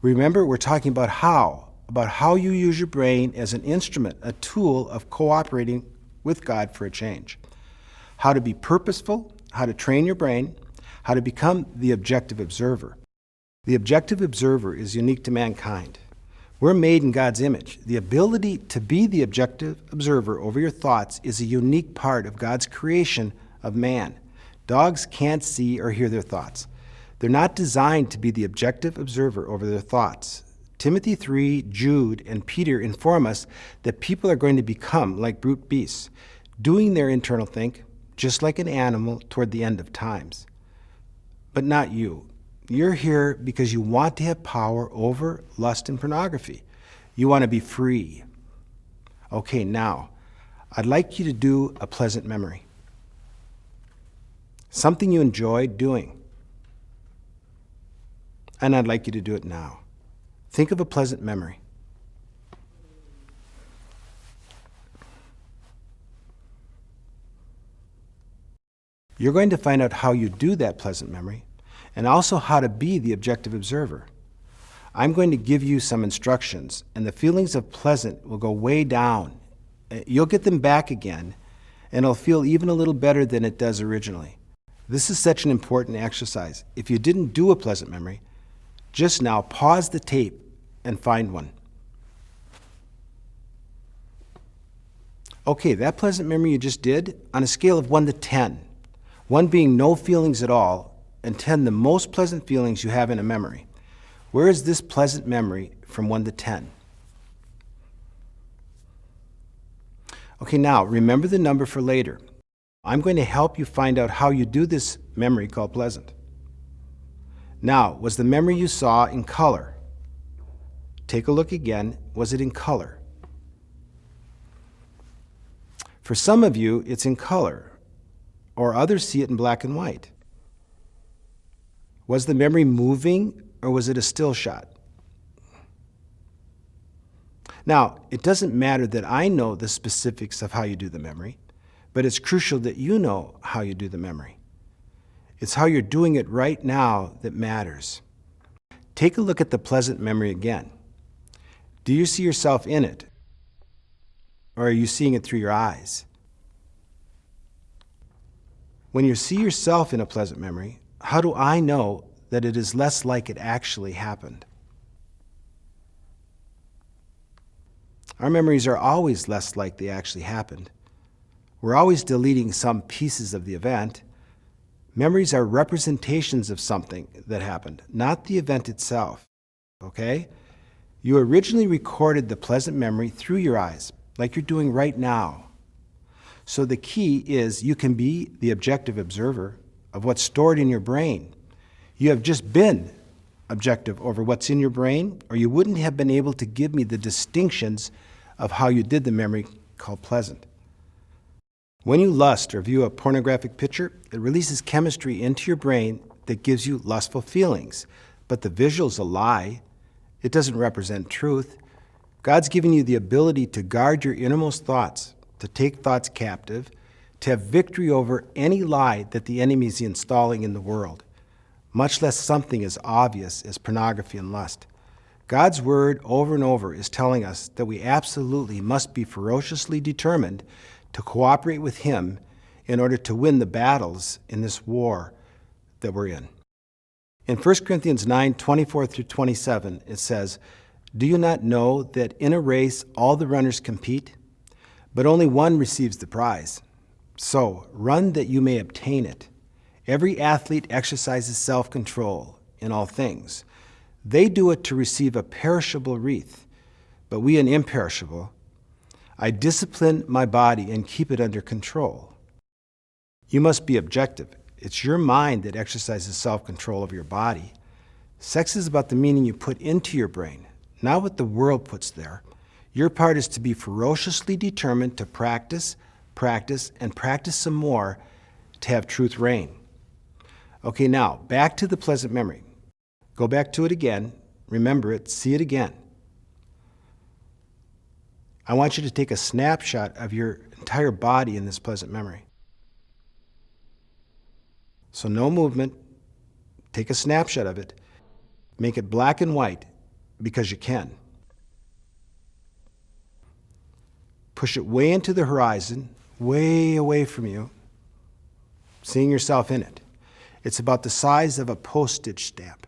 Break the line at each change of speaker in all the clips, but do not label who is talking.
Remember, we're talking about how you use your brain as an instrument, a tool of cooperating with God for a change. How to be purposeful, how to train your brain, how to become the objective observer. The objective observer is unique to mankind. We're made in God's image. The ability to be the objective observer over your thoughts is a unique part of God's creation of man. Dogs can't see or hear their thoughts. They're not designed to be the objective observer over their thoughts. Timothy 3, Jude, and Peter inform us that people are going to become like brute beasts, doing their internal think, just like an animal toward the end of times. But not you. You're here because you want to have power over lust and pornography. You want to be free. Okay, now, I'd like you to do a pleasant memory. Something you enjoyed doing. And I'd like you to do it now. Think of a pleasant memory. You're going to find out how you do that pleasant memory, and also how to be the objective observer. I'm going to give you some instructions, and the feelings of pleasant will go way down. You'll get them back again, and it'll feel even a little better than it does originally. This is such an important exercise. If you didn't do a pleasant memory, just now pause the tape and find one. Okay, that pleasant memory you just did, on a scale of 1 to 10, 1 being no feelings at all, and 10 the most pleasant feelings you have in a memory. Where is this pleasant memory from 1 to 10? Okay, now remember the number for later. I'm going to help you find out how you do this memory called pleasant. Now, was the memory you saw in color? Take a look again. Was it in color? For some of you, it's in color, or others see it in black and white. Was the memory moving, or was it a still shot? Now, it doesn't matter that I know the specifics of how you do the memory, but it's crucial that you know how you do the memory. It's how you're doing it right now that matters. Take a look at the pleasant memory again. Do you see yourself in it? Or are you seeing it through your eyes? When you see yourself in a pleasant memory, how do I know that it is less like it actually happened? Our memories are always less like they actually happened. We're always deleting some pieces of the event. Memories are representations of something that happened, not the event itself, okay? You originally recorded the pleasant memory through your eyes, like you're doing right now. So the key is you can be the objective observer of what's stored in your brain. You have just been objective over what's in your brain, or you wouldn't have been able to give me the distinctions of how you did the memory called pleasant. When you lust or view a pornographic picture, it releases chemistry into your brain that gives you lustful feelings. But the visual's a lie. It doesn't represent truth. God's given you the ability to guard your innermost thoughts, to take thoughts captive, to have victory over any lie that the enemy is installing in the world, much less something as obvious as pornography and lust. God's word over and over is telling us that we absolutely must be ferociously determined to cooperate with Him in order to win the battles in this war that we're in. In 1 Corinthians 9, 24 through 27, it says, "Do you not know that in a race all the runners compete, but only one receives the prize? So run that you may obtain it. Every athlete exercises self-control in all things. They do it to receive a perishable wreath, but we an imperishable. I discipline my body and keep it under control." You must be objective. It's your mind that exercises self-control over your body. Sex is about the meaning you put into your brain, not what the world puts there. Your part is to be ferociously determined to practice, and practice some more to have truth reign. Okay, now, back to the pleasant memory. Go back to it again, remember it, see it again. I want you to take a snapshot of your entire body in this pleasant memory. So no movement, take a snapshot of it, make it black and white, because you can. Push it way into the horizon, way away from you, seeing yourself in it. It's about the size of a postage stamp.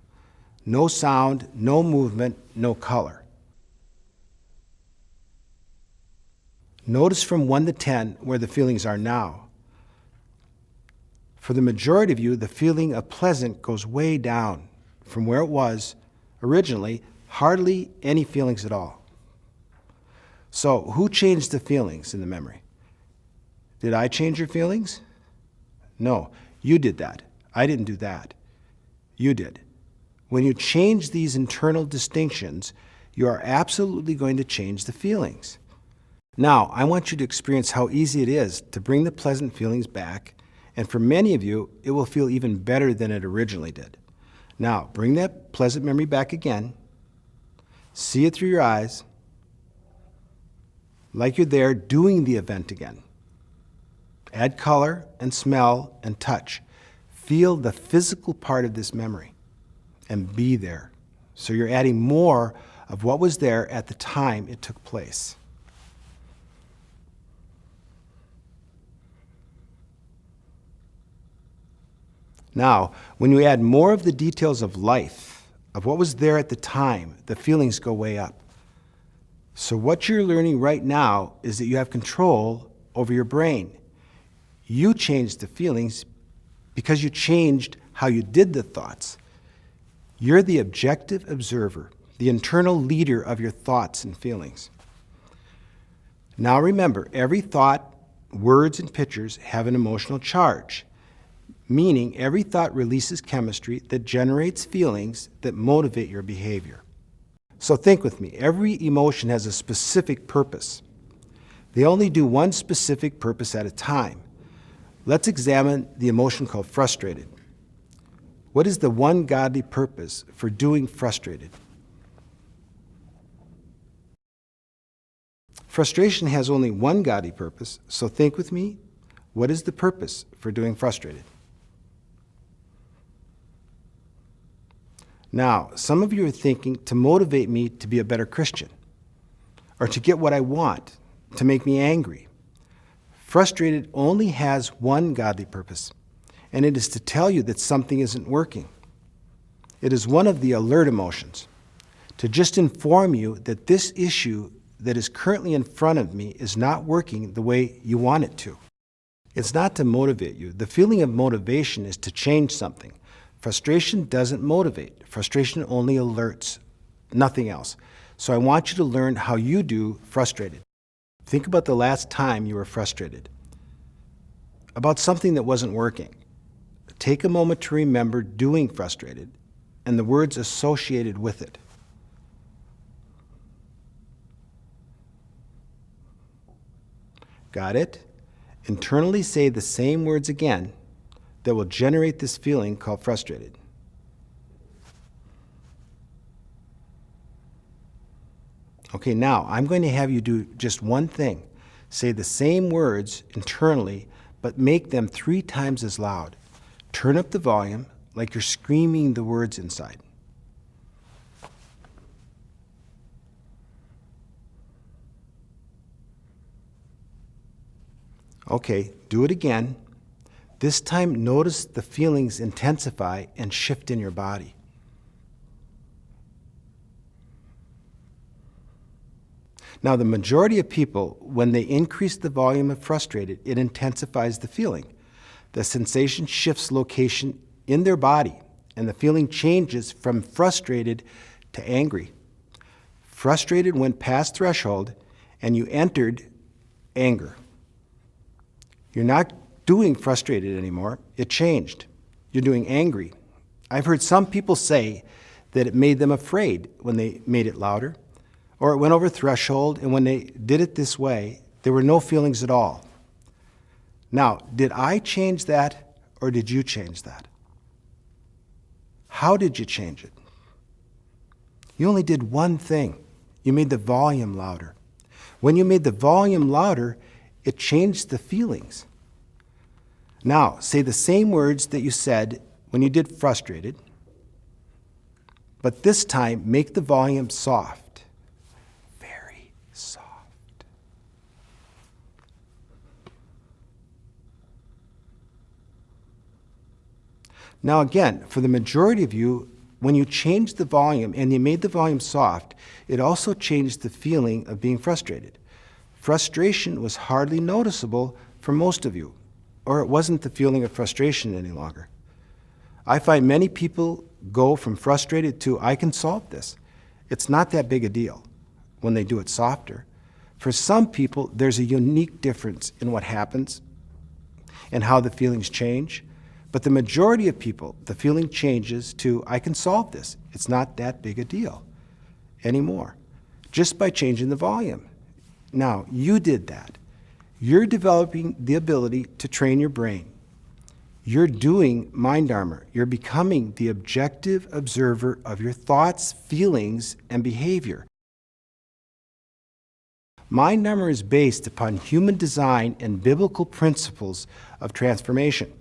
No sound, no movement, no color. Notice from 1 to 10 where the feelings are now. For the majority of you, the feeling of pleasant goes way down from where it was originally, hardly any feelings at all. So, who changed the feelings in the memory? Did I change your feelings? No, you did that. I didn't do that. You did. When you change these internal distinctions, you are absolutely going to change the feelings. Now, I want you to experience how easy it is to bring the pleasant feelings back, and for many of you, it will feel even better than it originally did. Now, bring that pleasant memory back again. See it through your eyes, like you're there doing the event again. Add color and smell and touch. Feel the physical part of this memory and be there. So you're adding more of what was there at the time it took place. Now, when you add more of the details of life, of what was there at the time, the feelings go way up. So what you're learning right now is that you have control over your brain. You changed the feelings because you changed how you did the thoughts. You're the objective observer, the internal leader of your thoughts and feelings. Now remember, every thought, words, and pictures have an emotional charge, meaning every thought releases chemistry that generates feelings that motivate your behavior. So think with me, every emotion has a specific purpose. They only do one specific purpose at a time. Let's examine the emotion called frustrated. What is the one godly purpose for doing frustrated? Frustration has only one godly purpose, so think with me, what is the purpose for doing frustrated? Now, some of you are thinking to motivate me to be a better Christian, or to get what I want, to make me angry. Frustrated only has one godly purpose, and it is to tell you that something isn't working. It is one of the alert emotions, to just inform you that this issue that is currently in front of me is not working the way you want it to. It's not to motivate you. The feeling of motivation is to change something. Frustration doesn't motivate. Frustration only alerts, nothing else. So I want you to learn how you do frustrated. Think about the last time you were frustrated, about something that wasn't working. Take a moment to remember doing frustrated and the words associated with it. Got it? Internally say the same words again that will generate this feeling called frustrated. Okay, now I'm going to have you do just one thing. Say the same words internally, but make them 3 times as loud. Turn up the volume like you're screaming the words inside. Okay, do it again. This time, notice the feelings intensify and shift in your body. Now, the majority of people, when they increase the volume of frustrated, it intensifies the feeling. The sensation shifts location in their body, and the feeling changes from frustrated to angry. Frustrated went past threshold, and you entered anger. You're not doing frustrated anymore. It changed. You're doing angry. I've heard some people say that it made them afraid when they made it louder, or it went over threshold, and when they did it this way, there were no feelings at all. Now, did I change that, or did you change that? How did you change it? You only did one thing. You made the volume louder. When you made the volume louder, it changed the feelings. Now, say the same words that you said when you did frustrated, But this time, make the volume soft. Very soft. Now again, for the majority of you, when you changed the volume and you made the volume soft, it also changed the feeling of being frustrated. Frustration was hardly noticeable for most of you, or it wasn't the feeling of frustration any longer. I find many people go from frustrated to, I can solve this. It's not that big a deal when they do it softer. For some people, there's a unique difference in what happens and how the feelings change. But the majority of people, the feeling changes to, I can solve this. It's not that big a deal anymore, just by changing the volume. Now, you did that. You're developing the ability to train your brain. You're doing MindArmor. You're becoming the objective observer of your thoughts, feelings, and behavior. MindArmor is based upon human design and biblical principles of transformation.